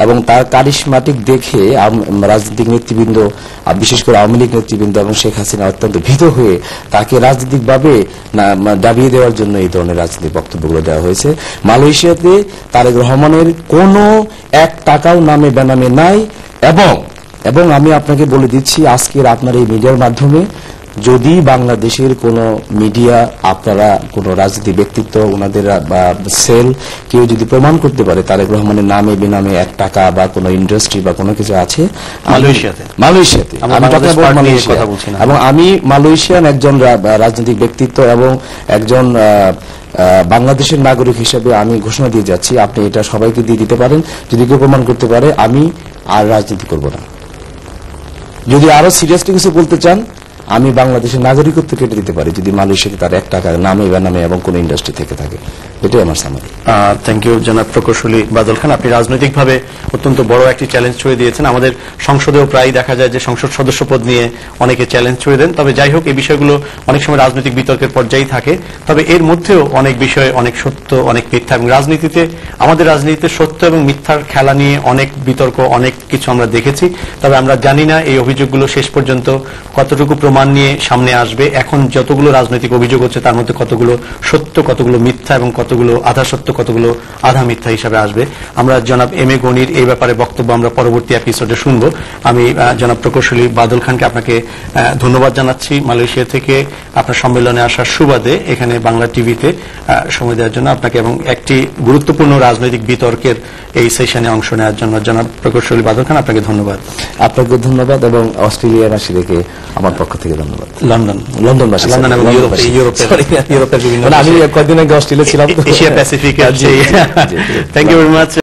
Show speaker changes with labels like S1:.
S1: এবং তার কারিশমাটিক দেখে রাজনৈতিক নেতৃবৃন্দ, বিশেষ করে আওয়ামী লীগ নেতৃবৃন্দ এবং শেখ হাসিনা অত্যন্ত ভীত হয়ে তাকে রাজনৈতিকভাবে দাবিয়ে দেওয়ার জন্য এই ধরনের রাজনৈতিক বক্তব্যগুলো দেওয়া হয়েছে। মালয়েশিয়াতে তারেক রহমানের কোনো 1 টাকাও নামে বেনামে নাই। এবং আমি আপনাকে বলে দিচ্ছি, আজকের আপনার এই মিডিয়ার মাধ্যমে যদি বাংলাদেশের কোন মিডিয়া, আপনারা কোন রাজনীতি ব্যক্তিত্ব, ওনাদের সেল কেউ যদি প্রমাণ করতে পারে তারেক রহমানের নামে বেনামে 1 টাকা বা কোন ইন্ডাস্ট্রি বা কোনো কিছু আছে মালয়েশিয়াতে, এবং আমি মালয়েশিয়ান একজন রাজনৈতিক ব্যক্তিত্ব এবং একজন বাংলাদেশের নাগরিক হিসেবে আমি ঘোষণা দিয়ে যাচ্ছি, আপনি এটা সবাইকে দিয়ে দিতে পারেন। যদি কেউ প্রমাণ করতে পারে, আমি আর রাজনীতি করব না। যদি আরো সিরিয়াসলি কিছু বলতে চান, আমি বাংলাদেশের নাগরিকত্ব কেটে দিতে পারি যদি মালয়েশিয়াতে তার 1 টাকা নামে বেনামে এবং কোন ইন্ডাস্ট্রি থেকে থাকে। এটাই আমার সামারি।
S2: থ্যাংক ইউ জনাব প্রকৌশলী বাদল খান। আপনি রাজনৈতিকভাবে অত্যন্ত বড় একটি চ্যালেঞ্জ ছুড়ে দিয়েছেন। আমাদের সংসদেও প্রায় দেখা যায় যে সংসদ সদস্য পদ নিয়ে অনেকে চ্যালেঞ্জ ছুড়ে দেন। তবে যাই হোক, এই বিষয়গুলো অনেক সময় রাজনৈতিক বিতর্কের পর্যায়ে থাকে। তবে এর মধ্যেও অনেক বিষয়, অনেক সত্য, অনেক মিথ্যা, এবং আমাদের রাজনীতিতে সত্য এবং মিথ্যার খেলা নিয়ে অনেক বিতর্ক, অনেক কিছু আমরা দেখেছি। তবে আমরা জানি না এই অভিযোগগুলো শেষ পর্যন্ত কতটুকু প্রমাণ নিয়ে সামনে আসবে। এখন যতগুলো রাজনৈতিক অভিযোগ হচ্ছে তার মধ্যে কতগুলো সত্য, কতগুলো মিথ্যা এবং কতগুলো আধা সত্য, কতগুলো আধা মিথ্যা হিসাবে আসবে। আমরা জনাব এম এ গনির এই ব্যাপারে বক্তব্য আমরা পরবর্তী এপিসোডে শুনবো। আমি জনাব প্রকৌশলী বাদল খানকে আপনাকে ধন্যবাদ জানাচ্ছি মালয়েশিয়া থেকে আপনার সম্মেলনে আসার সুবাদে এখানে বাংলা টিভিতে সময় দেওয়ার জন্য আপনাকে, এবং একটি গুরুত্বপূর্ণ রাজনৈতিক বিতর্কের এই সেশনে অংশ নেওয়ার জন্য জনাব প্রকৌশলী বাদল খান, আপনাকে ধন্যবাদ।
S1: আপনাকে ধন্যবাদ, এবং অস্ট্রেলিয়াবাসী থেকে আমার পক্ষ থেকে ধন্যবাদ। লন্ডনবাসী,
S2: ইউরোপের বিভিন্ন,
S1: আমি কয়েকদিন আগে অস্ট্রেলিয়া ছিলাম,
S2: Asia Pacific. Thank you very much.